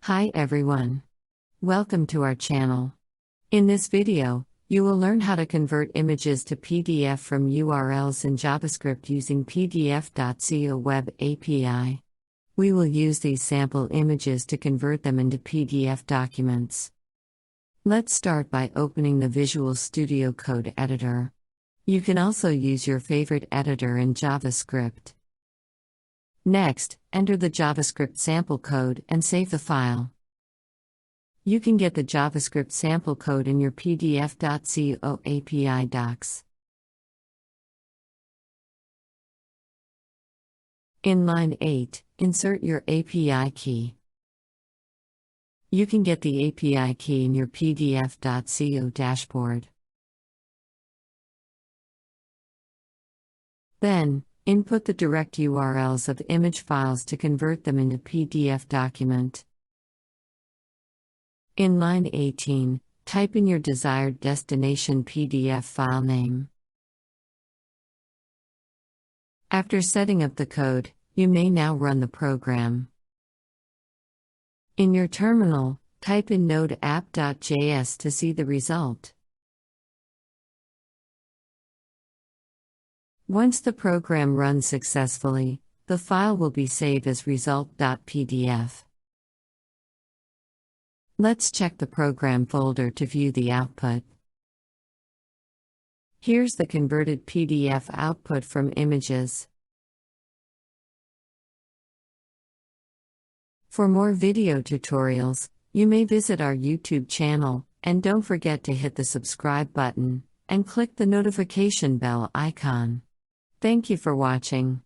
Hi everyone. Welcome to our channel. In this video, you will learn how to convert images to PDF from URLs in JavaScript using PDF.co web API. We will use these sample images to convert them into PDF documents. Let's start by opening the Visual Studio Code editor. You can also use your favorite editor in JavaScript. Next, enter the JavaScript sample code and save the file. You can get the JavaScript sample code in your PDF.co API docs. In line 8, insert your API key. You can get the API key in your PDF.co dashboard. Then, input the direct URLs of image files to convert them into PDF document. In line 18, type in your desired destination PDF file name. After setting up the code, you may now run the program. In your terminal, type in node app.js to see the result. Once the program runs successfully, the file will be saved as result.pdf. Let's check the program folder to view the output. Here's the converted PDF output from images. For more video tutorials, you may visit our YouTube channel, and don't forget to hit the subscribe button and click the notification bell icon. Thank you for watching.